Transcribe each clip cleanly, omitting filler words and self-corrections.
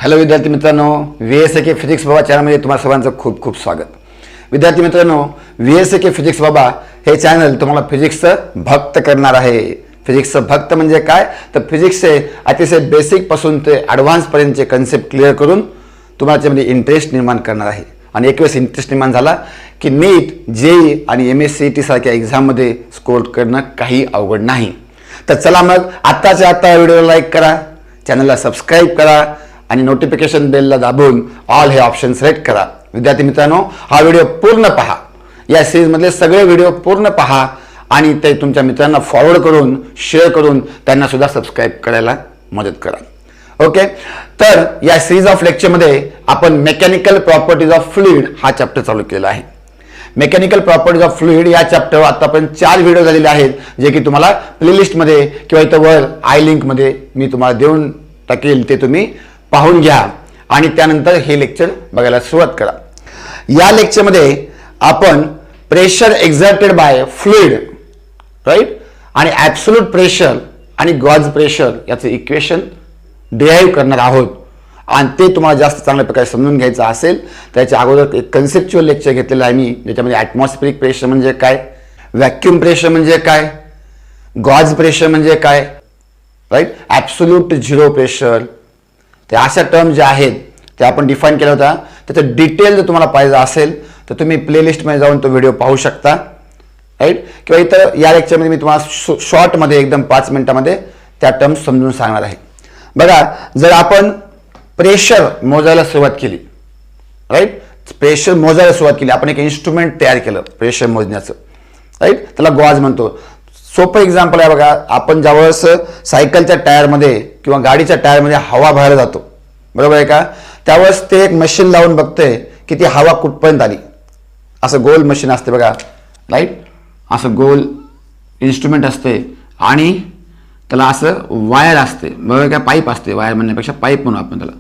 Hello विद्यार्थी मित्रांनो, VSK physics बाबा चॅनलमध्ये तुम्हा सर्वांचं खूप खूप स्वागत. विद्यार्थी मित्रांनो, VSK फिजिक्स बाबा हे चॅनल तुम्हाला फिजिक्सचं भक्त करणार आहे. फिजिक्सचं भक्त म्हणजे काय, तर फिजिक्सचे अतिशय बेसिक पासून ते ॲडव्हान्स पर्यंतचे कन्सेप्ट क्लिअर करून तुम्हाला त्यामध्ये इंटरेस्ट निर्माण करणार आहे. आणि एक वेळेस इंटरेस्ट निर्माण झाला की नीट, JEE आणि MSCET सारख्या एक्झाममध्ये स्कोर करणं काही अवघड नाही. तर चला मग आत्ताच्या आत्ता व्हिडिओला लाईक करा, चॅनलला सबस्क्राईब करा आणि नोटिफिकेशन बेलला दाबून ऑल हे ऑप्शन सिलेक्ट करा. विद्यार्थी मित्रांनो, हा व्हिडिओ पूर्ण पहा. या सिरीजमधले सगळे व्हिडिओ पूर्ण पहा आणि ते तुमच्या मित्रांना फॉरवर्ड करून शेअर करून त्यांना सुद्धा सबस्क्राईब करायला मदत करा. ओके, तर या सिरीज ऑफ लेक्चरमध्ये आपण मेकॅनिकल प्रॉपर्टीज ऑफ फ्लुइड हा चॅप्टर चालू केला आहे. मेकॅनिकल प्रॉपर्टीज ऑफ फ्लुइड या चॅप्टरवर आतापर्यंत 4 व्हिडिओ झालेले आहेत, जे की तुम्हाला प्लेलिस्टमध्ये किंवा इथं वर आय लिंकमध्ये मी तुम्हाला देऊन टाकेल, ते तुम्ही पाहून घ्या आणि त्यानंतर हे लेक्चर बघायला सुरुवात करा. या लेक्चरमध्ये आपण pressure exerted by fluid, right, आणि ॲब्सोल्यूट प्रेशर आणि गॉज प्रेशर याचं इक्वेशन डिराईव्ह करणार आहोत. आणि ते तुम्हाला जास्त चांगल्या प्रकारे समजून घ्यायचं असेल तर याच्या अगोदर एक कन्सेप्च्युअल लेक्चर घेतलेलं आहे मी, ज्याच्यामध्ये ॲटमॉस्फेरिक प्रेशर म्हणजे काय, व्हॅक्यूम प्रेशर म्हणजे काय, गॉज प्रेशर म्हणजे काय, राईट, ॲब्सोल्यूट झिरो प्रेशर, ते अशा टर्म ज्या आहेत त्या आपण डिफाईन केल्या होत्या. त्याचं डिटेल जर तुम्हाला पाहिजे असेल तर तुम्ही प्लेलिस्टमध्ये जाऊन तो व्हिडिओ पाहू शकता, राईट. किंवा इथं या लेक्चरमध्ये मी तुम्हाला शॉर्टमध्ये एकदम 5 मिनिटामध्ये त्या टर्म्स समजून सांगणार आहे. बघा, जर आपण प्रेशर मोजायला सुरुवात केली, राईट, प्रेशर मोजायला सुरुवात केली, आपण एक इन्स्ट्रुमेंट तयार केलं प्रेशर मोजण्याचं, राईट, त्याला गॉज म्हणतो. सोपं एक्झाम्पल आहे बघा, आपण ज्यावेळेस सायकलच्या टायरमध्ये किंवा गाडीच्या टायरमध्ये हवा भरायला जातो, बरोबर आहे का, त्यावेळेस ते एक मशीन लावून बघते की ती हवा कुठपर्यंत आली. असं गोल मशीन असते बघा, राईट, असं गोल इन्स्ट्रुमेंट असते आणि त्याला असं वायर असते, बरोबर का, पाईप असते, वायर म्हणण्यापेक्षा पाईप म्हणू आपण त्याला.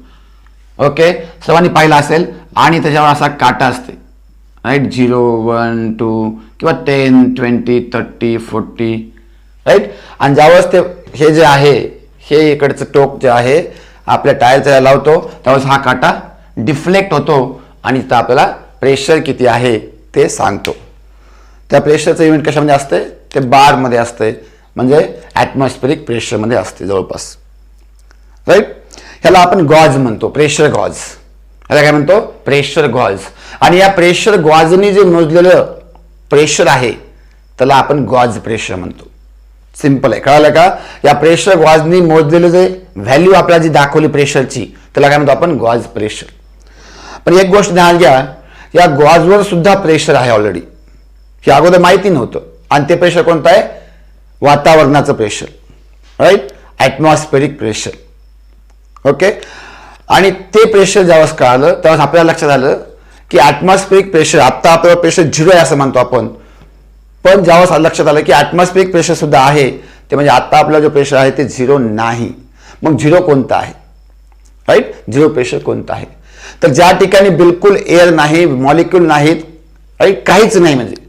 ओके, सर्वांनी पाहिलं असेल. आणि त्याच्यावर असा काटा असते, राईट, 0, 1, 2 किंवा 10, 20, 30, 40, राईट. आणि ज्यावेळेस ते हे जे आहे, हे इकडचं टोक जे आहे आपल्या टायरच्या लावतो, त्यावेळेस हा काटा डिफ्लेक्ट होतो आणि तिथं आपल्याला प्रेशर किती आहे ते सांगतो. त्या प्रेशरचं युनिट कशामध्ये असते, ते बारमध्ये असते, म्हणजे ॲटमॉस्फेरिक प्रेशरमध्ये असते जवळपास, राईट. ह्याला आपण गॉज म्हणतो, प्रेशर गॉज. ह्याला काय म्हणतो, प्रेशर गॉज. आणि या प्रेशर गॉजनी जे मोजलेलं प्रेशर आहे त्याला आपण गॉज प्रेशर म्हणतो. सिंपल आहे, कळालं का. या प्रेशर गॉजनी मोजलेलं जे व्हॅल्यू आपल्याला जी दाखवली प्रेशरची, त्याला काय म्हणतो आपण, गॉज प्रेशर. पण एक गोष्ट ध्यान घ्या, या गॉजवर सुद्धा प्रेशर आहे ऑलरेडी, हे अगोदर माहिती नव्हतं. आणि ते प्रेशर कोणतं आहे, वातावरणाचं pressure, right, atmospheric pressure. Okay, आणि ते प्रेशर ज्यावेळेस कळालं त्यावेळेस आपल्याला लक्षात आलं की ॲटमॉस्फेरिक प्रेशर, आत्ता आपल्याला प्रेशर 0 आहे असं म्हणतो आपण, पण ज्यावेळेस लक्षात आलं की ॲटमॉस्फेरिक प्रेशर सुद्धा आहे, ते म्हणजे आत्ता आपला जो प्रेशर आहे ते 0 नाही. मग 0 कोणतं आहे, राईट, 0 प्रेशर कोणतं आहे, तर ज्या ठिकाणी बिलकुल एअर नाही, मॉलिक्यूल नाहीत, राईट, काहीच नाही, म्हणजे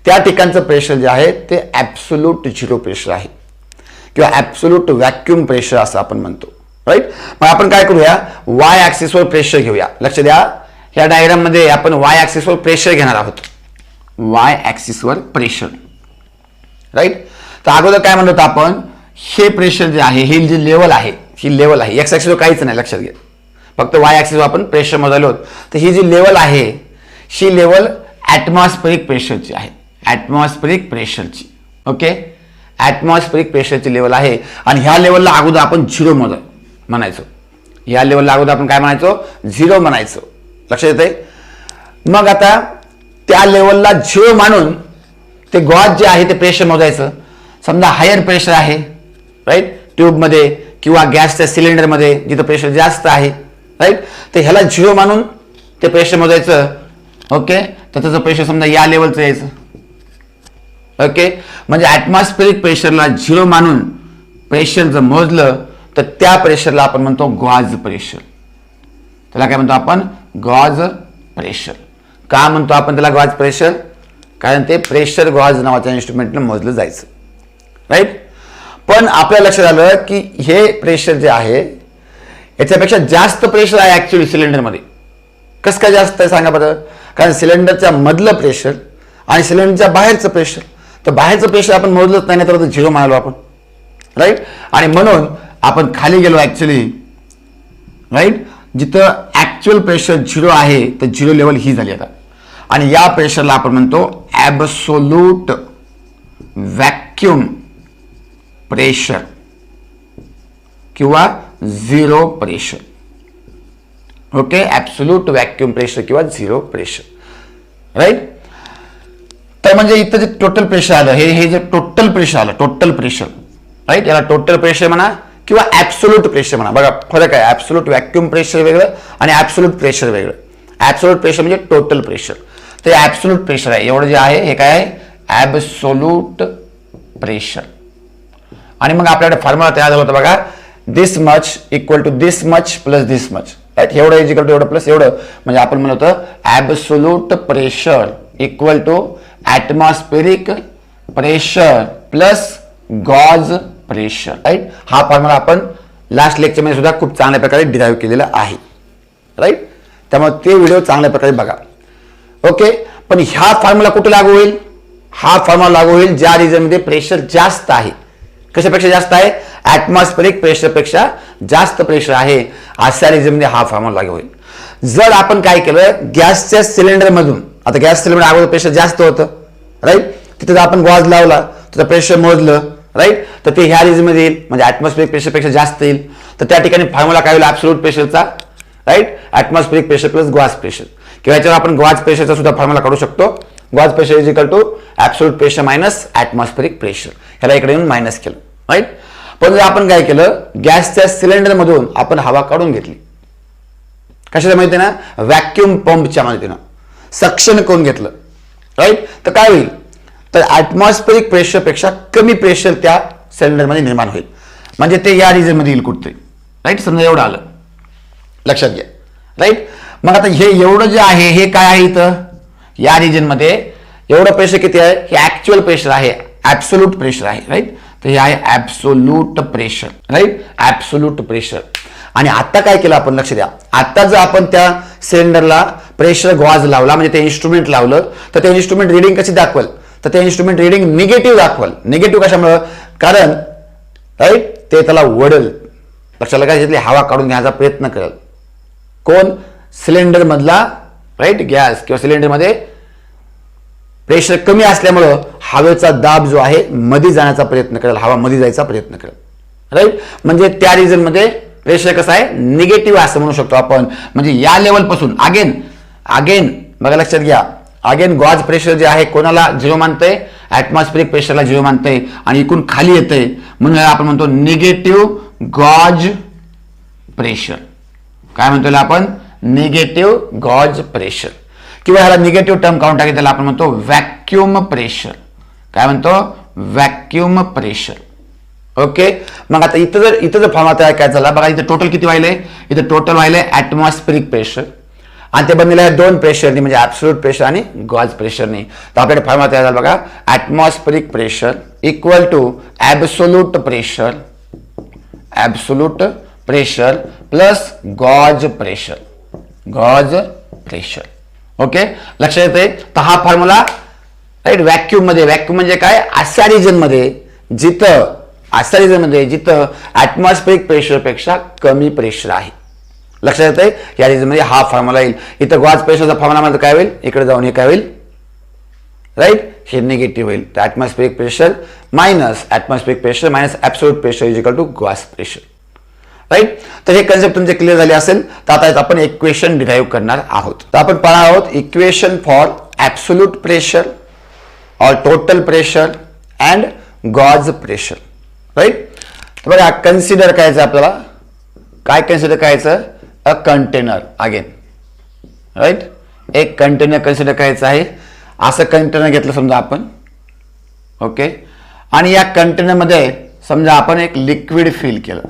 त्या ठिकाणचं प्रेशर जे आहे ते ॲब्सोल्यूट झिरो प्रेशर आहे किंवा ॲब्सोल्यूट व्हॅक्यूम प्रेशर असं आपण म्हणतो, राईट. मग आपण काय करूया, वाय ॲक्सिसवर प्रेशर घेऊया. लक्ष द्या, ह्या डायग्राममध्ये आपण वाय ॲक्सिसवर प्रेशर घेणार आहोत, वाय ॲक्सिसवर प्रेशर, राईट. तर अगोदर काय म्हणतो आपण, हे प्रेशर जे आहे, हे जे लेवल आहे, ही लेवल आहे, एक्स ॲक्सिसवर काहीच नाही, लक्षात घ्या, फक्त वाय ॲक्सिसवर आपण प्रेशर मोजायला होत. तर ही जी लेवल आहे, ही लेवल ॲटमॉस्फेरिक प्रेशरची आहे, ॲटमॉस्फेरिक प्रेशरची. ओके, ॲटमॉस्फेरिक प्रेशरची लेवल आहे. आणि ह्या लेवलला अगोदर आपण 0 म्हणायचो, या लेवलला अगोदर आपण काय म्हणायचो, 0 म्हणायचो, लक्षात येते. मग आता त्या लेवलला 0 मानून ते गॉज जे आहे ते प्रेशर मोजायचं. समजा हायर प्रेशर आहे, राईट, ट्यूबमध्ये किंवा गॅसच्या सिलेंडरमध्ये जिथं प्रेशर जास्त आहे, राईट, तर ह्याला 0 मानून ते प्रेशर मोजायचं. ओके, तर त्याचं प्रेशर समजा या लेवलचं यायचं. ओके, म्हणजे ॲटमॉस्फेरिक प्रेशरला 0 मानून प्रेशर जर मोजलं तर त्या प्रेशरला आपण म्हणतो गॉज प्रेशर. त्याला काय म्हणतो आपण, गॉज प्रेशर. का म्हणतो आपण त्याला गॉज प्रेशर, कारण ते प्रेशर गॉज नावाच्या इन्स्ट्रुमेंटनं मोजलं जायचं, राईट. पण आपल्या लक्षात आलं की हे प्रेशर जे आहे याच्यापेक्षा जास्त प्रेशर आहे ऍक्च्युअली सिलेंडरमध्ये. कसं काय जास्त आहे सांगा बरं? कारण सिलेंडरच्या मधलं प्रेशर आणि सिलेंडरच्या बाहेरचं प्रेशर, तर बाहेरचं प्रेशर आपण मोजलंच नाही, तर झिरो म्हणालो आपण, राईट. आणि म्हणून आपण खाली गेलो ऍक्च्युली, राईट. जिथं ऍक्च्युअल प्रेशर झिरो आहे तर झिरो लेवल ही झाली आता. आणि या प्रेशरला आपण म्हणतो ॲब्सोल्यूट व्हॅक्यूम प्रेशर किंवा zero pressure. Okay, absolute vacuum pressure किंवा झिरो प्रेशर, राईट. तर म्हणजे इथं जे टोटल प्रेशर आलं, हे जे टोटल प्रेशर आलं, टोटल प्रेशर, राईट, याला टोटल प्रेशर म्हणा किंवा ॲब्सोल्यूट प्रेशर म्हणा. बघा फरक आहे, ॲब्सोल्यूट व्हॅक्यूम प्रेशर वेगळं आणि ॲब्सोल्यूट प्रेशर वेगळं. ॲब्सोल्यूट प्रेशर म्हणजे टोटल प्रेशर, ते ॲब्सोल्यूट प्रेशर आहे. एवढं जे आहे हे काय आहे? Absolute pressure. आणि मग आपल्याकडे फॉर्म्युला तयार झाला होता बघा, this much equal to this much plus this much, right. एवढं इज इक्वल टू एवढं प्लस एवढं, म्हणजे आपण म्हणत होतं absolute pressure equal to atmospheric pressure plus gauge pressure, right. हा फॉर्म्युला आपण लास्ट लेक्चरमध्ये सुद्धा खूप चांगल्या प्रकारे डिराईव्ह केलेला आहे, राईट. त्यामुळे ते व्हिडिओ चांगल्या प्रकारे बघा. ओके, पण ह्या फॉर्म्युला कुठे लागू होईल? हा फॉर्म्युला लागू होईल ज्या रिजनमध्ये प्रेशर जास्त आहे. कशापेक्षा जास्त आहे? ॲटमॉस्फेरिक प्रेशरपेक्षा जास्त प्रेशर आहे, अशा रिजनमध्ये हा फॉर्म्युला लागू होईल. जर आपण काय केलं, गॅसच्या सिलेंडरमधून, आता गॅस सिलेंडर अगोदर प्रेशर जास्त होतं, राईट. तिथे जर आपण गॉज लावला तर प्रेशर मोजलं, राईट, तर ते ह्या रिजनमध्ये येईल, म्हणजे ॲटमॉस्फेरिक प्रेशरपेक्षा जास्त येईल. तर त्या ठिकाणी फॉर्म्युला काय होईल? ॲब्सोल्यूट प्रेशरचा, right, atmospheric pressure plus gauge pressure. किंवा याच्यावर आपण गॉज प्रेशरचा सुद्धा फॉर्म्युला काढू शकतो. Gauge pressure is equal to absolute pressure minus atmospheric pressure. ह्याला इकडे येऊन मायनस केलं, राईट. पण जर आपण काय केलं, गॅसच्या सिलेंडरमधून आपण हवा काढून घेतली, कशाच्या माहिती ना? व्हॅक्यूम पंपच्या मदतीनं सक्शन करून घेतलं, राईट. तर काय होईल? तर ॲटमॉस्फेरिक प्रेशरपेक्षा कमी प्रेशर त्या सिलेंडरमध्ये निर्माण होईल, म्हणजे ते या रिजनमध्ये येईल कुठतरी, राईट. समजा एवढं आलं, लक्षात घ्या, राईट. मग आता हे एवढं जे आहे हे काय आहे? इथं या रिजनमध्ये एवढं प्रेशर किती आहे? हे ऍक्च्युअल प्रेशर आहे, ॲब्सोल्यूट प्रेशर आहे, राईट. तर हे आहे absolute pressure, right, absolute pressure. आणि आता काय केलं आपण? लक्ष द्या, आता जर आपण त्या सिलेंडरला प्रेशर गॉज लावला, म्हणजे ते इन्स्ट्रुमेंट लावलं, तर ते इन्स्ट्रुमेंट रिडिंग कशी दाखवल? तर ते इन्स्ट्रुमेंट रिडिंग निगेटिव्ह दाखवल. निगेटिव्ह कशामुळं? कारण राईट ते त्याला वडल, लक्षात घ्या, तिथली हवा काढून घ्यायचा प्रयत्न करेल. कोण? सिलेंडर मधला, राईट, गॅस किंवा सिलेंडरमध्ये प्रेशर कमी असल्यामुळं हवेचा दाब जो आहे मध्ये जाण्याचा प्रयत्न करेल, हवा मध्ये जायचा प्रयत्न करेल, राईट. म्हणजे त्या रिजन मध्ये प्रेशर कसं आहे? निगेटिव्ह असं म्हणू शकतो आपण. म्हणजे या लेवल पासून अगेन बघा, लक्षात घ्या, अगेन गॉज प्रेशर जे आहे कोणाला झिरो मानतंय? ॲटमॉस्फेरिक प्रेशरला झिरो मानतंय आणि इकडून खाली येतंय, म्हणून आपण म्हणतो निगेटिव्ह गॉज प्रेशर. काय म्हणतो आपण? Negative gauge pressure. किंवा ह्याला निगेटिव्ह टर्म काढून टाकेल, त्याला आपण म्हणतो व्हॅक्यूम प्रेशर. काय म्हणतो? Vacuum pressure. ओके. मग आता इथं जर फॉर्म्युला तयार काय झाला बघा, इथं टोटल किती व्हायलंय? इथं टोटल व्हायलंय ॲटमॉस्फेरिक प्रेशर, आणि ते बनलेलं आहे दोन प्रेशरनी, म्हणजे ॲब्सोल्यूट प्रेशर आणि गॉज प्रेशरनी. तर आपल्याकडे फॉर्म्युला तयार झाला बघा, atmospheric pressure equal to absolute pressure, absolute pressure plus gauge pressure, gauge pressure. Okay, लक्षात येते. तर हा फॉर्म्युला राईट व्हॅक्यूम म्हणजे काय? अशा रिजन मध्ये जिथं ॲटमॉस्फेरिक प्रेशरपेक्षा कमी प्रेशर आहे. लक्षात येते, या रिजन मध्ये हा फॉर्म्युला येईल. इथं गॉज प्रेशरचा फॉर्म्युला मध्ये काय होईल? इकडे जाऊन हे काय होईल? राईट, हे निगेटिव्ह होईल. तर atmospheric pressure minus absolute pressure is equal to gauge pressure. Right. तर हे कन्सेप्ट तुमचे क्लिअर झाले असेल. तर आता आपण इक्वेशन डिराईव्ह करणार आहोत. तर आपण पाहणार आहोत इक्वेशन फॉर ॲब्सोल्यूट प्रेशर और total pressure and gauge pressure. Right. तर बघा, कन्सिडर करायचं आपल्याला. काय कन्सिडर करायचं? A container. अगेन राईट, एक कंटेनर कन्सिडर करायचं आहे. असं कंटेनर घेतलं समजा आपण. ओके. आणि या कंटेनरमध्ये समजा आपण एक लिक्विड फिल केलं,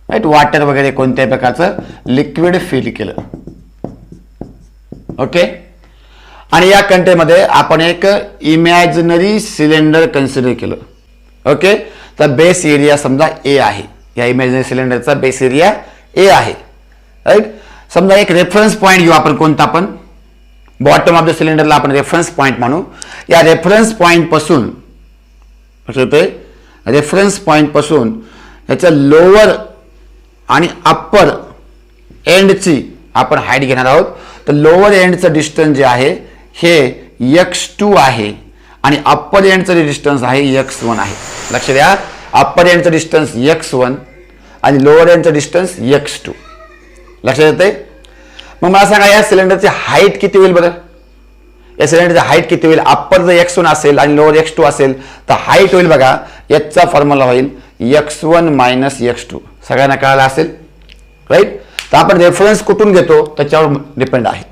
राईट, वॉटर वगैरे कोणत्याही प्रकारचं लिक्विड फिल केलं. ओके. आणि या कंटेनरमध्ये आपण एक इमॅजिनरी सिलेंडर कन्सिडर केलं. ओके. तर बेस एरिया समजा ए आहे. या इमॅजिनरी सिलेंडरचा बेस एरिया ए आहे, राईट. समजा एक रेफरन्स पॉईंट घेऊ आपण, कोणता पण बॉटम ऑफ द सिलेंडरला आपण रेफरन्स पॉईंट म्हणू. या रेफरन्स पॉईंट पासून रेफरन्स पॉईंट पासून याच्या लोअर आणि अप्पर एंडची आपण हाईट घेणार आहोत. तर लोअर एंडचं डिस्टन्स जे आहे हे x2 आहे आणि अप्पर एंडचं डिस्टन्स आहे x1 आहे. लक्ष द्या, अप्पर एंडचं डिस्टन्स x1 आणि लोअर एंडचं डिस्टन्स x2. लक्षात येते. मग मला सांगा या सिलेंडरची हाईट किती होईल बरं? या सिलेंडरची हाईट किती होईल? अप्पर जर x1 असेल आणि लोअर x2 असेल तर हाईट होईल बघा, याचा फॉर्म्युला होईल x1 - x2. सगळ्यांना कळालं असेल, राईट. तर आपण रेफरन्स कुठून घेतो त्याच्यावर डिपेंड आहे.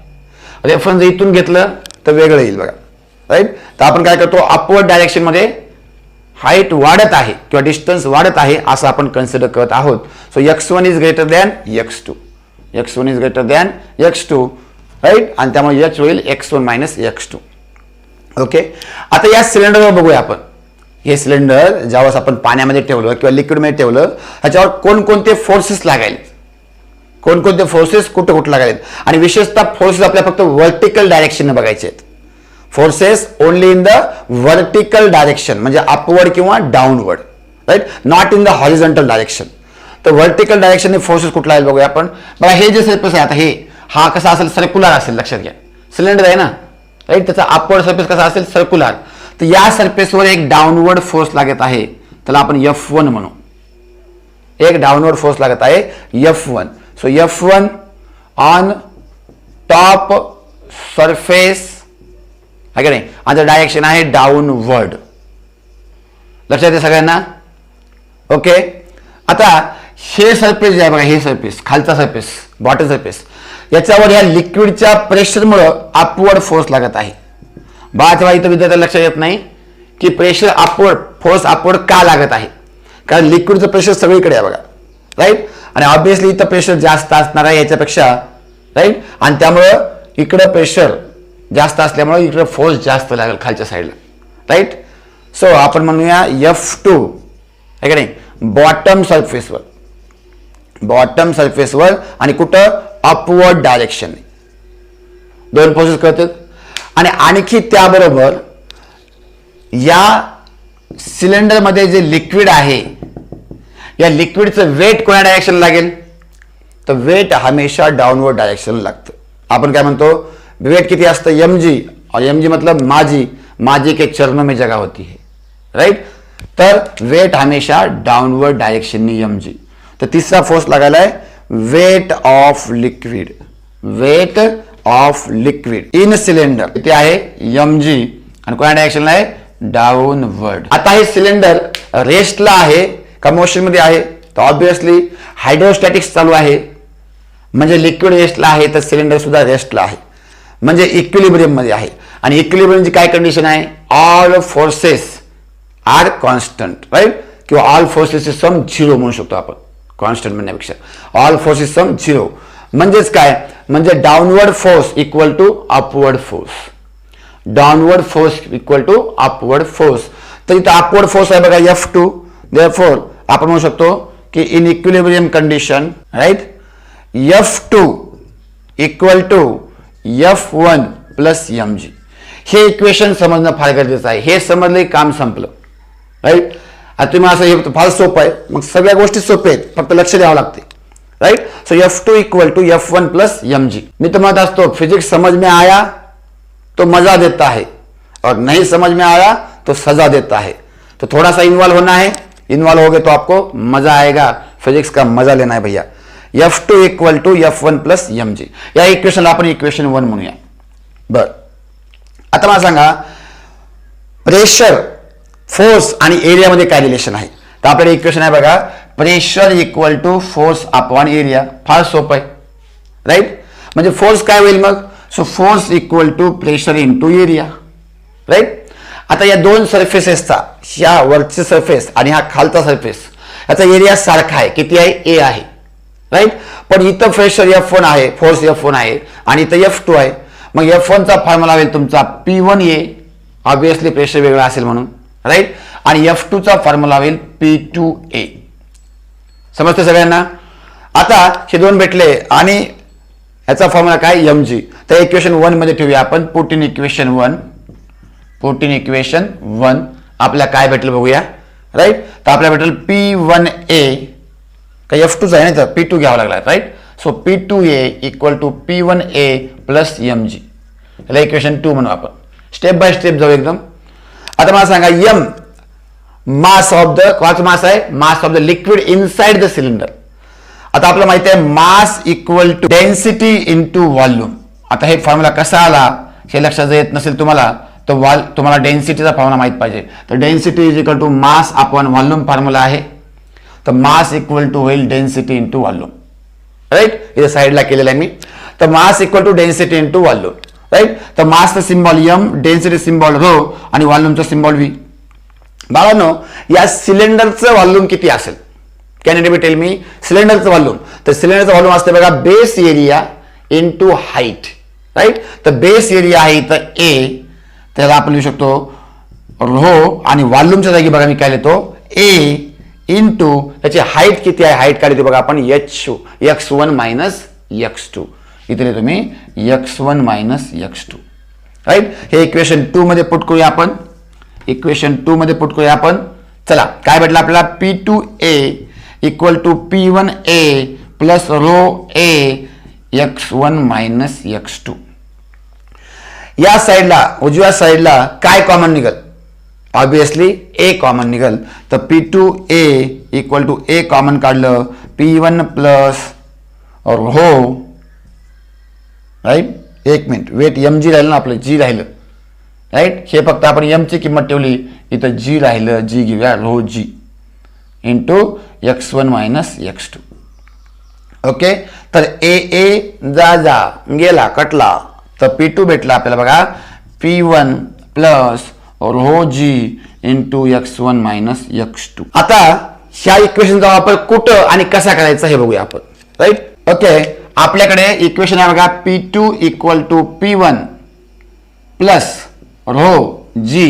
रेफरन्स इथून घेतलं तर वेगळं येईल बघा, राईट. तर आपण काय करतो, अपवर्ड डायरेक्शन मध्ये हाईट वाढत आहे किंवा डिस्टन्स वाढत आहे असं आपण कन्सिडर करत आहोत. So x1 is greater than x2, x1 is greater than x2, right. आणि त्यामुळे h होईल x1 - x2. ओके. आता या सिलेंडरवर बघूया आपण. हे सिलेंडर ज्यावेळेस आपण पाण्यामध्ये ठेवलं किंवा लिक्विडमध्ये ठेवलं ह्याच्यावर कोणकोणते फोर्सेस लागायले, कोणकोणते फोर्सेस कुठं लागायलेत. आणि विशेषतः फोर्सेस आपल्याला फक्त व्हर्टिकल डायरेक्शन बघायचे आहेत. Forces only in the vertical direction, म्हणजे अपवर्ड किंवा downward, right. Not in the horizontal direction. तर व्हर्टिकल डायरेक्शनने फोर्सेस कुठला आहे बघूया आपण. बघा हे जे सरफेस आहे, आता हा कसा असेल, सर्क्युलर असेल. लक्षात घ्या, सिलेंडर आहे ना, राईट. त्याचा अपवर्ड सरफेस कसा असेल, सर्क्युलर. तर या सरफेसवर एक डाऊनवर्ड फोर्स लागत आहे, त्याला आपण F1 म्हणू. एक डाऊनवर्ड फोर्स लागत आहे F1. So F1 on top surface आहे का नाही, आणि डायरेक्शन आहे डाऊनवर्ड. लक्षात आहे सगळ्यांना. ओके. आता हे सरफेस जे आहे बघा, हे सरफेस खालचा सरफेस, बॉटम सरफेस, याच्यावर या लिक्विडच्या प्रेशरमुळे अपवर्ड फोर्स लागत आहे. बाळाच्या इथं विद्यार्थ्याला लक्षात येत नाही की प्रेशर अपवर्ड, फोर्स अपवर्ड का लागत आहे. कारण लिक्विडचं प्रेशर सगळीकडे आहे बघा, राईट. आणि ऑब्विसली इथं प्रेशर जास्त असणार आहे याच्यापेक्षा, राईट. आणि त्यामुळं इकडं प्रेशर जास्त असल्यामुळे इकडं फोर्स जास्त लागेल खालच्या साईडला, राईट. सो आपण म्हणूया F2 आहे का नाही, बॉटम सरफेसवर, बॉटम सरफेसवर आणि कुठं अपवर्ड डायरेक्शन. दोन फोर्सेस करतात. आणि आणखी त्याबरोबर या सिलेंडरमध्ये जे लिक्विड आहे, या लिक्विडचं वेट कोणत्या डायरेक्शन लागेल, तर वेट हमेशा डाऊनवर्ड डायरेक्शन लागतं. आपण काय म्हणतो, वेट किती असतं, mg, और mg मतलब माझी के चरणों में जगह होती है, राइट. तर वेट हमेशा डाउनवर्ड डायरेक्शन में mg. तर तिसरा फोर्स लगायला आहे weight of liquid, weight of liquid in cylinder किती आहे mg आणि कोणत्या डायरेक्शनला आहे, डाउनवर्ड. आता हे सिलेंडर रेस्टला आहे का मोशन मध्ये आहे, तर ऑब्विसली हायड्रोस्टॅटिक्स चालू आहे, म्हणजे लिक्विड रेस्टला आहे तर सिलेंडर सुद्धा रेस्टला आहे, म्हणजे इक्विलिब्रियम मध्ये आहे. आणि इक्विलिब्रियमची काय कंडिशन आहे, all forces are constant, right. किंवा ऑल फोर्सेस सम 0 म्हणू शकतो आपण, कॉन्स्टंट म्हणण्यापेक्षा ऑल फोर्सेस सम 0. म्हणजेच काय, म्हणजे downward force equal to upward force, downward force equal to upward force. तर इथं अपवर्ड फोर्स आहे बघा F2. देअरफॉर आपण म्हणू शकतो की in equilibrium condition, right, F2 equal to F1 plus mg. हे इक्वेशन समजणं फार गरजेचं आहे. हे समजलं काम संपलं, राईट. आता तुम्ही असं हे फार सोपं आहे, मग सगळ्या गोष्टी सोप्या आहेत, फक्त लक्ष द्यावं लागते, right. So F2 equal to F1 plus mg. मी तो म्हणत असतो फिजिक्स समझ में आया तो मजा देता है और नहीं समझ में आया तो सजा देता है. तो थोड़ा सा इन्वॉल्व होना है, इन्वॉल्व हो गए तो आपको मजा आएगा, फिजिक्स का मजा लेना है भैया. F2 equal to F1 plus mg. या इक्वेशनला आपण इक्वेशन 1 म्हणूया. बर, आता मला सांगा प्रेशर, फोर्स आणि एरिया मध्ये काय रिलेशन आहे. तर आपल्याला इक्वेशन आहे बघा, pressure equal to force upon area. फार सोपं आहे, राईट. म्हणजे फोर्स काय होईल मग, so force equal to pressure into area, right. आता या दोन सरफेसेसचा, ह्या वरचे सरफेस आणि हा खालचा सरफेस, याचा एरिया सारखा आहे, किती आहे, ए आहे, राईट. पण इथं प्रेशर F1 आहे, फोर्स F1 आहे आणि इथं F2 आहे. मग F1 चा फॉर्म्युला होईल तुमचा P1A, ऑब्विसली प्रेशर वेगळा असेल म्हणून, राईट. आणि F2 चा फॉर्म्युला होईल P2A. समजते सगळ्यांना. आता हे दोन भेटले आणि ह्याचा फॉर्म्युला काय mg. तर इक्वेशन 1 मध्ये ठेवूया आपण. पुट इन इक्वेशन 1 आपल्याला काय भेटलं बघूया. राईट, तर आपल्याला भेटेल P1A का F2 आहे ना, तर P2 घ्यावा लागला. Right, so P2A equal to P1A plus mg. याला इक्वेशन 2 म्हणू आपण. स्टेप बाय स्टेप जाऊ एकदम. आता मला सांगा m मास ऑफ द, काय मास आहे, mass of the liquid inside the cylinder. आता आपल्याला माहिती आहे mass equal to density into volume. आता हे फॉर्म्युला कसा आला हे लक्षात येत नसेल तुम्हाला, तर तुम्हाला डेन्सिटीचा फॉर्म्युला माहित पाहिजे. तर density is equal to mass upon volume formula आहे. तर मास इक्वल टू होईल डेन्सिटी इंटू व्हॉल्यूम. राईट, इथे साईडला केलेलं आहे मी. तर mass equal to density into volume. Right, तर मासचं symbol m, density symbol rho आणि व्हॉल्यूमचं सिम्बॉल v. बाळांनो, या सिलेंडरचं व्हॉल्यूम किती असेल? कॅन एनीबडी टेल मी सिलेंडरचं व्हॉल्यूम? तर सिलेंडरचं व्हॉल्यूम असते बघा base area into height. Right, तर बेस एरिया आहे इथं a, त्याला आपण लिहू शकतो रो आणि व्हॉल्यूमच्या जागी बघा मी काय लिहितो a इंटू त्याची हाईट किती आहे, हाईट काढली बघा आपण x1 मायनस x2. इथे लिहितो मी x1 मायनस x2. राईट, हे इक्वेशन 2 मध्ये पुट करूया आपण. इक्वेशन 2 मध्ये पुट करूया आपण. चला, काय भेटलं आपल्याला P2A equal to P1A plus rho A x1 minus x2. या साईडला उजव्या साईडला काय कॉमन निघल? ऑब्विसली A कॉमन निघल. तर P2A equal to A common काढलं P1 प्लस रो. राईट, एक मिनिट वेट, mg राहिलं ना आपलं, g राहिलं. राईट, हे फक्त आपण m ची किंमत ठेवली, इथं g राहिलं, g घेऊया rho g into x1 minus x2. Okay, तर a जा गेला कटला, तर P2 भेटला आपल्याला बघा P1 plus rho g into x1 minus x2. आता ह्या इक्वेशनचा वापर कुठं आणि कसा करायचा हे बघूया आपण. राईट, ओके, आपल्याकडे इक्वेशन आहे बघा P2 equal to P1 plus rho g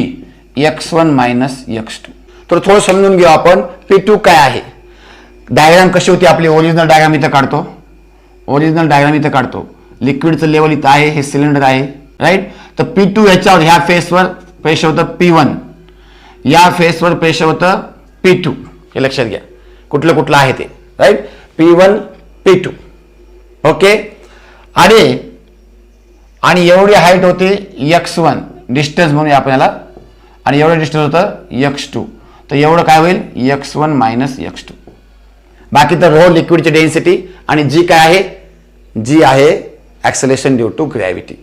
x1 minus x2. तर थोडं समजून घेऊ आपण P2 काय आहे. डायग्राम कशी होती आपली, ओरिजिनल डायग्राम इथं काढतो. लिक्विडचं लेवल इथं आहे, हे सिलेंडर आहे. राईट, तर P2 ह्याच्यावर ह्या फेसवर प्रेशर होतं P1, या फेसवर प्रेशर होतं P2. हे लक्षात घ्या कुठलं आहे ते. Right, P1 P2. ओके, आणि एवढी हाईट होती x1 डिस्टन्स म्हणूया आपल्याला, आणि एवढं डिस्टन्स होतं x2. तर एवढं काय होईल x1 मायनस x2. बाकी तर रो लिक्विडची डेन्सिटी आणि जी काय आहे, जी आहे acceleration due to gravity.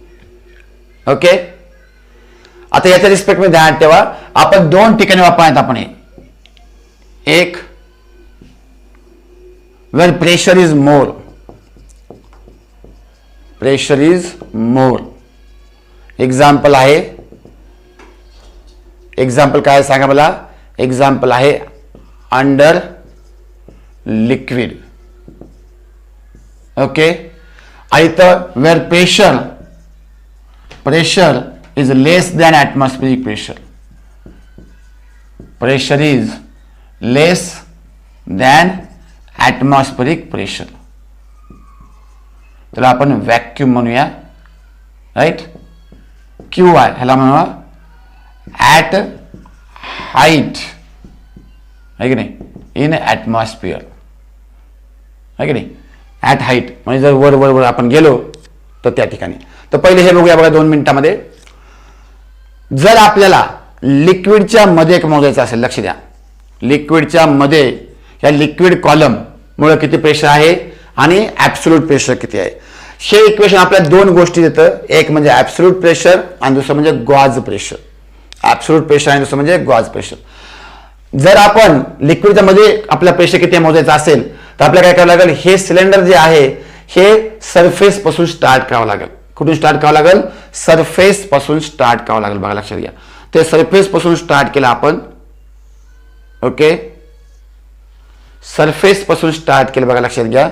Okay, आता याच्या रिस्पेक्ट मध्ये ध्यान ठेवा, आपण दोन ठिकाणी वापरण्यात आपण हे. एक वेर प्रेशर इज मोर. एक्झाम्पल आहे, एक्झाम्पल काय सांगा मला. एक्झाम्पल आहे अंडर लिक्विड. ओके, आणि तर where pressure is less than atmospheric pressure. Pressure is less than atmospheric pressure. त्याला आपण व्हॅक्यूम म्हणूया. राईट, QI ह्याला म्हणूया ॲट हाईट, आहे की नाही, इन ॲटमॉस्फिअर, आहे की नाही, ॲट हाईट म्हणजे जर वर आपण गेलो तर त्या ठिकाणी. तर पहिले हे बघूया बघा 2 मिनिटांमध्ये. जर आपल्याला लिक्विडच्या मध्ये एक मोजायचं असेल, लक्ष द्या, लिक्विडच्या मध्ये या लिक्विड कॉलम मुळे किती प्रेशर आहे आणि ऍब्सोल्यूट प्रेशर किती आहे. हे इक्वेशन आपल्याला दोन गोष्टी देतं. एक म्हणजे ऍब्सोल्यूट प्रेशर आणि दुसरं म्हणजे गॉज प्रेशर. ऍब्सोल्यूट प्रेशर आणि दुसरं म्हणजे गॉज प्रेशर. जर आपण लिक्विडच्या मध्ये आपला प्रेशर किती मोजायचं असेल तर आपल्याला काय करावं लागेल, हे सिलेंडर जे आहे हे सरफेस पासून स्टार्ट करावं लागेल. कुठून स्टार्ट करावं लागेल, सरफेस पासून स्टार्ट करावं लागेल. बघा लक्षात घ्या, ते सरफेस पासून स्टार्ट केलं आपण. ओके, सरफेस पासून स्टार्ट केलं, बघा लक्षात घ्या.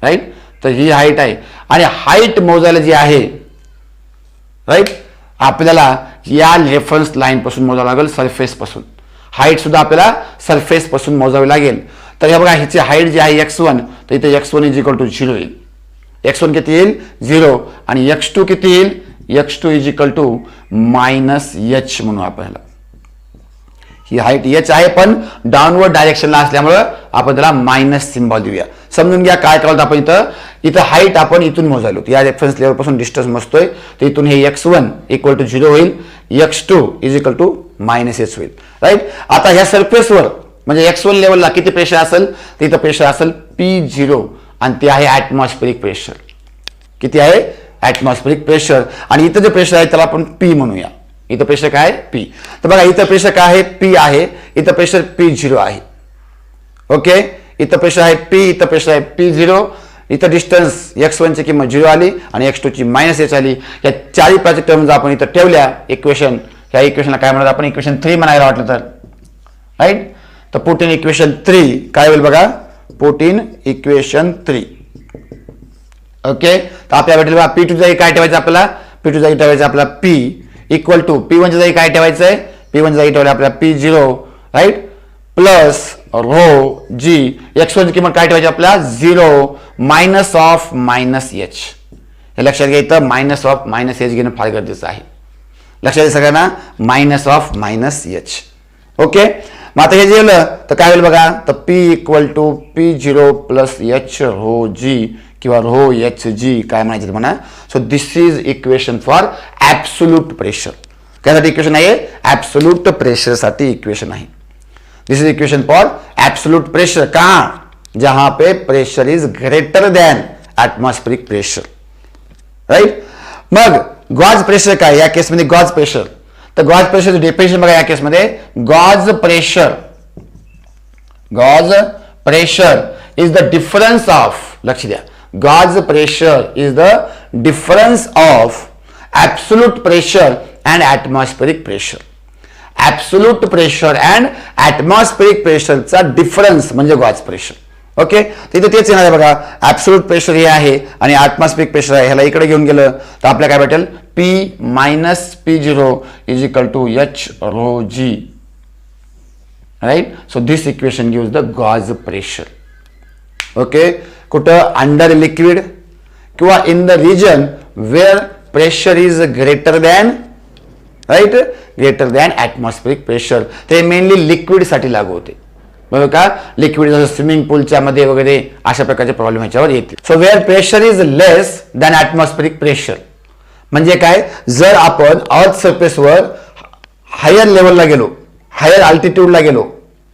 राईट, तर ही हाईट आहे आणि हाईट मोजायला जी आहे, राईट, आपल्याला या रेफरन्स लाईन पासून मोजावं लागेल, सरफेस पासून. हाईट सुद्धा आपल्याला सरफेस पासून मोजावी लागेल. तर हे बघा ह्याची हाईट जी आहे x1, तर इथे x1 इज इक्वल टू 0 येईल. x1 किती येईल 0 आणि x2 किती येईल x2 is equal to -h म्हणू आपल्याला. ही हाईट h आहे पण डाऊनवर्ड डायरेक्शनला असल्यामुळे आपण त्याला मायनस सिम्बॉल देऊया. समजून घ्या काय करावं आपण इथं हाईट आपण इथून मोजायलो या रेफरन्स लेवल पासून डिस्टन्स मोजतोय. तर इथून हे x1 इक्वल टू 0 होईल, x2 is equal to -h होईल. राईट. आता ह्या सरफेसवर म्हणजे x1 लेवलला किती प्रेशर असेल तर इथं प्रेशर असेल P0 आणि ते आहे ॲटमॉस्फेरिक प्रेशर. किती आहे ॲटमॉस्फेरिक प्रेशर. आणि इथं जे प्रेशर आहे त्याला आपण P म्हणूया. इथं प्रेशर काय आहे P. तर बघा इथं प्रेशर काय आहे P आहे, इथं प्रेशर P0 आहे. ओके. इथं प्रेशर आहे P, इथं प्रेशर आहे P0. इथं डिस्टन्स x1 ची किंमत 0 आली आणि x2 ची -h आली. या चारही प्रकारच्या टर्म्स आपण इथं ठेवल्या इक्वेशन. ह्या इक्वेशनला काय म्हणतात आपण इक्वेशन 3 म्हणायला वाटलं तर. राईट. तर पुट इन इक्वेशन 3 काय होईल बघा, पुट इन इक्वेशन 3. ओके. तर आपल्या भेटेल बघा P2 जागी काय ठेवायचं आपल्याला, P2 जागी ठेवायचं आपल्याला P इक्वल टू P1 च्या जागी काय ठेवायचं आहे, P1 च्या जागी ठेवलं आपल्याला P0. राईट. प्लस रो जी x1 ची किंमत काय ठेवायची आपल्याला 0 मायनस ऑफ -h. हे लक्षात घ्या, इथं मायनस ऑफ -h घेणं फार गरजेचं आहे. लक्षात घ्या सगळ्यांना, मायनस ऑफ -h. ओके. मग आता हे जे तर काय होईल बघा, तर P equal to P0 plus h rho G किंवा रो hg काय म्हणायचं म्हणा. So this is equation for absolute pressure. त्यासाठी इक्वेशन आहे ॲब्सोल्यूट प्रेशरसाठी इक्वेशन आहे. This is equation for absolute pressure. कहाँ, जहां पे pressure is greater than atmospheric pressure. Right. मग गॉज प्रेशर काय या केसमध्ये, गॉज प्रेशर. तर गॉज प्रेशरचं डेफिनेशन बघा या केसमध्ये, gauge pressure is the difference of, लक्ष द्या, gauge pressure is the difference of absolute pressure and atmospheric pressure. Absolute pressure and atmospheric प्रेशरचा डिफरन्स म्हणजे गॉज प्रेशर. ओके. तिथे तेच येणार आहे बघा, ॲब्सोल्यूट प्रेशर हे आहे आणि ॲटमॉस्फेरिक प्रेशर आहे. ह्याला इकडे घेऊन गेलं तर आपल्याला काय भेटेल, P minus P0 is equal to h rho g. Right. So this equation gives the gauge pressure. Okay. कुठं, अंडर लिक्विड किंवा in the region where pressure is greater than, right, greater than atmospheric pressure. ते mainly लिक्विडसाठी लागू होते बरोबर का. Liquid जसं swimming पूलच्या मध्ये वगैरे अशा प्रकारचे प्रॉब्लेम ह्याच्यावर येतील. So wear pressure is less than atmospheric pressure म्हणजे काय, जर आपण अर्थ सरफेसवर हायर लेवलला गेलो, हायर अल्टिट्यूडला गेलो,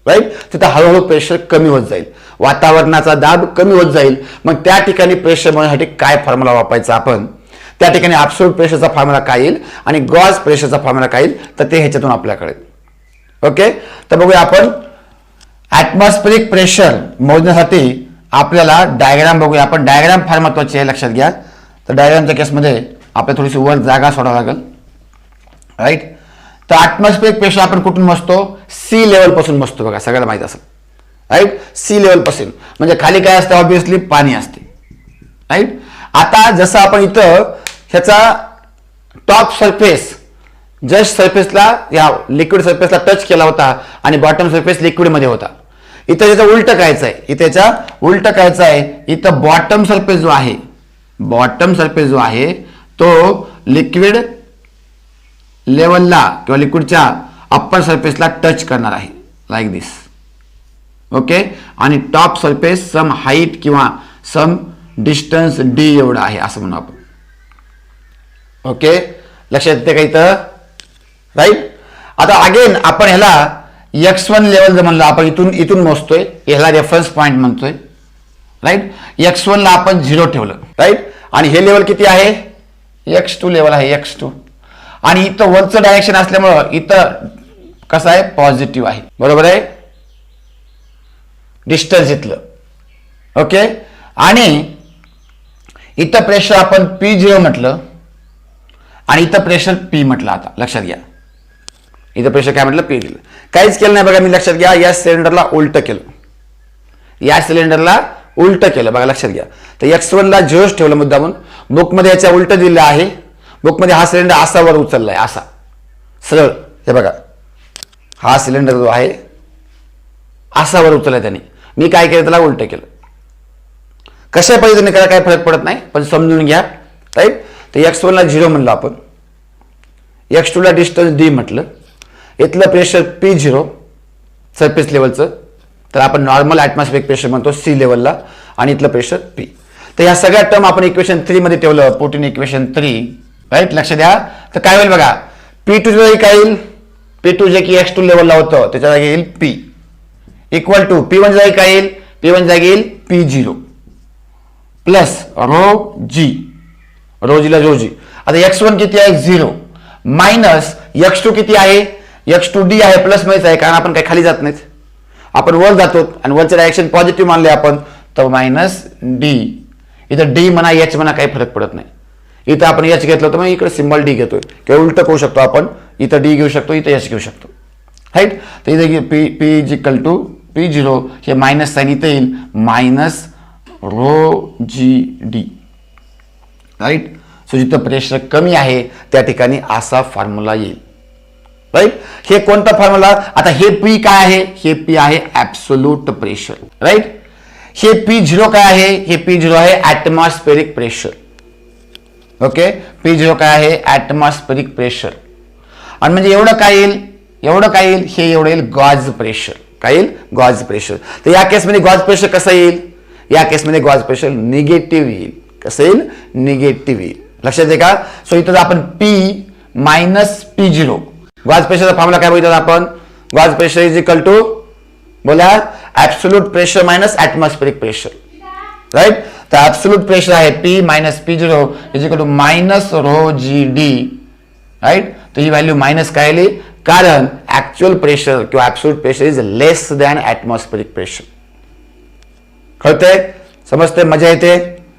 राईट, तिथं हळूहळू प्रेशर कमी होत जाईल, वातावरणाचा दाब कमी होत जाईल. मग त्या ठिकाणी प्रेशर मिळवण्यासाठी काय फॉर्म्युला वापरायचा आपण, त्या ठिकाणी ॲब्सोल्यूट प्रेशरचा फॉर्म्युला काय येईल आणि गॉज प्रेशरचा फॉर्म्युला काय येईल, तर ते ह्याच्यातून आपल्याकडे. ओके. तर बघूया आपण ॲटमॉस्फेरिक प्रेशर मोजण्यासाठी आपल्याला डायग्राम बघूया आपण. डायग्राम फार महत्वाची आहे, लक्षात घ्या. तर डायग्रामच्या केसमध्ये आपल्याला थोडीशी वर जागा सोडावी लागेल. राईट. तर ॲटमॉस्फेरिक प्रेशर आपण कुठून मोजतो, सी लेवल पासून मोजतो बघा, सगळ्याला माहित असेल. राईट. सी लेवल पासून म्हणजे खाली काय असतं, ऑब्विसली पाणी असते. राईट. आता जसं आपण इथं ह्याचा टॉप सरफेस जस्ट सरफेसला या लिक्विड सरफेसला टच केला होता आणि बॉटम सरफेस लिक्विडमध्ये होता. इथं त्याचं उलट करायचं आहे, इथे त्याच्या उलट करायचं आहे. इथं बॉटम सरफेस जो आहे, बॉटम सरफेस जो आहे तो लिक्विड लेवलला किंवा लिक्विडच्या अप्पर सरफेसला टच करणार आहे, लाईक दिस. ओके. आणि टॉप सरफेस सम हाईट किंवा सम डिस्टन्स d एवढं आहे असं म्हणू आपण. ओके. लक्षात येते का इथं, राईट. आता अगेन आपण ह्याला x1 लेवल जर म्हणलं, आपण इथून मोजतोय, ह्याला रेफरन्स पॉइंट म्हणतोय. राईट. x1 ला आपण 0 ठेवलं. राईट. आणि हे लेवल किती आहे, x2 लेवल आहे, x2. आणि इथं वरचं डायरेक्शन असल्यामुळं इथं कसं आहे, पॉझिटिव्ह आहे, बरोबर आहे, डिस्टन्स इथलं. ओके. आणि इथं प्रेशर आपण P0 म्हटलं आणि इथं प्रेशर P म्हटलं. आता लक्षात घ्या, इथं प्रेशर काय म्हटलं, P दिलं. काहीच केलं नाही बघा मी, लक्षात घ्या. या सिलेंडरला उलट केलं, या सिलेंडरला उलट केलं बघा, लक्षात घ्या. तर x1 ला 0 ठेवलं मुद्दामून. बुकमध्ये याच्या उलट दिलं आहे. बुकमध्ये हा सिलेंडर असा वर उचललाय, असा सरळ, हे बघा हा सिलेंडर जो आहे असा वर उचलला त्याने, मी काय केलं त्याला उलट केलं. कशा पद्धतीने करा काय फरक पडत नाही, पण समजून घ्या. राईट. तर x1 ला 0 म्हणलं आपण, x2 ला डिस्टन्स d म्हटलं, इथलं प्रेशर P0 सरफेस लेवलचं, तर आपण नॉर्मल ॲटमॉस्फिअरिक प्रेशर म्हणतो सी लेवलला, आणि इथलं प्रेशर P. तर या सगळ्या टर्म आपण इक्वेशन 3 मध्ये ठेवलं, पुट इक्वेशन 3. राईट. लक्ष द्या. तर काय होईल बघा, P2 जागी काय येईल, P2 जे की x2 लेवलला होतं त्याच्या जागी येईल P इक्वल टू P1 जागी काय येईल, P1 जागी येईल P0 प्लस रो जी, रो जीला रो जी. आता x1 किती आहे 0 मायनस x2 किती आहे, x2 d आहे, प्लस माहिती आहे कारण आपण काही खाली जात नाहीत, आपण वर जातो आणि वरचं डायरेक्शन पॉझिटिव्ह मानले आपण, तर मायनस डी. इथं डी म्हणा एच म्हणा काही फरक पडत नाही. इथं आपण एच घेतलं तर मग इकडे सिम्बॉल डी घेतोय, किंवा उलट करू शकतो आपण, इथं डी घेऊ शकतो, इथं एच घेऊ शकतो. राईट. तर इथे P is equal to P0, हे मायनस साईन इथे येईल, minus rho G D. Right. So जिथं प्रेशर कमी आहे त्या ठिकाणी असा फॉर्म्युला येईल. राईट. हे कोणता फॉर्म्युला, आता हे पी काय आहे, हे पी आहे ऍब्सोल्यूट प्रेशर. राईट. हे P0 काय आहे, हे P0 आहे ऍटमॉस्फेरिक प्रेशर. ओके. P0 काय आहे, ऍटमॉस्फेरिक प्रेशर. आणि म्हणजे एवढं काय येईल, एवढं काय येईल, हे एवढं येईल गॉज प्रेशर. काय येईल, गॉज प्रेशर. तर या केसमध्ये गॉज प्रेशर कसं येईल, या केसमध्ये गॉज प्रेशर निगेटिव्ह येईल. कसं येईल, निगेटिव्ह येईल. लक्षात आहे का. सो इथं आपण P मायनस P0, गॉज प्रेशरचा फॉर्म्युला काय बघितला आपण, gauge pressure is equal to, बोला, absolute pressure minus atmospheric pressure. Right. तर ऍब्सोल्यूट प्रेशर आहे P minus P0 is equal to minus rho G D. Right. तर ही व्हॅल्यू मायनस काय आली, कारण ऍक्च्युअल प्रेशर किंवा absolute pressure is less than atmospheric pressure. कळतंय, समजते, मजा येते.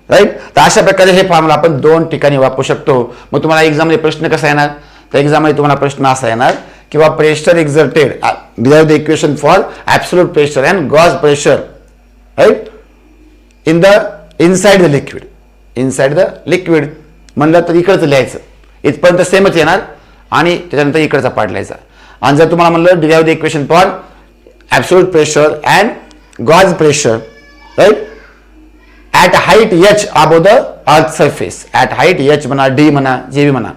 राईट. तर अशा प्रकारे हे फॉर्म्युला आपण दोन ठिकाणी वापरू शकतो. मग तुम्हाला एक्झाममध्ये प्रश्न कसा येणार, तर एक्झाममध्ये तुम्हाला प्रश्न असा येणार किंवा pressure exerted derive the equation for absolute pressure and gauge pressure. Right. In the inside the liquid, inside the liquid म्हणलं तर इकडचं लिहायचं, इथपर्यंत सेमच येणार, आणि त्याच्यानंतर इकडचा पार्ट लिहायचा. आणि जर तुम्हाला म्हणलं derive the equation for absolute pressure and gauge pressure, right, at height h above the earth surface, at height h म्हणा, डी म्हणा, जे बी म्हणा,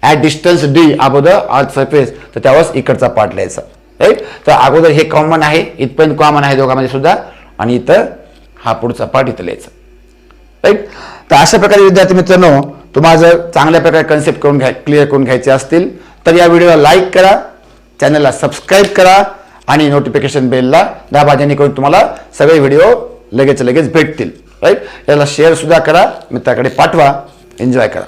at distance d above the earth surface, तर त्यावेळेस इकडचा पार्ट लिहायचा. राईट. तर अगोदर हे कॉमन आहे, इथपर्यंत कॉमन आहे दोघांमध्ये सुद्धा, आणि इथं हा पुढचा पार्ट इथं लिहायचा. राईट. तर अशा प्रकारे विद्यार्थी मित्रांनो, तुम्हाला जर चांगल्या प्रकारे कन्सेप्ट करून क्लिअर करून घ्यायचे असतील तर या व्हिडिओला लाईक करा, चॅनलला सबस्क्राईब करा, आणि नोटिफिकेशन बेलला दाबा, जेणेकरून तुम्हाला सगळे व्हिडिओ लगेच भेटतील. राईट. याला शेअर सुद्धा करा, मित्राकडे पाठवा, एन्जॉय करा.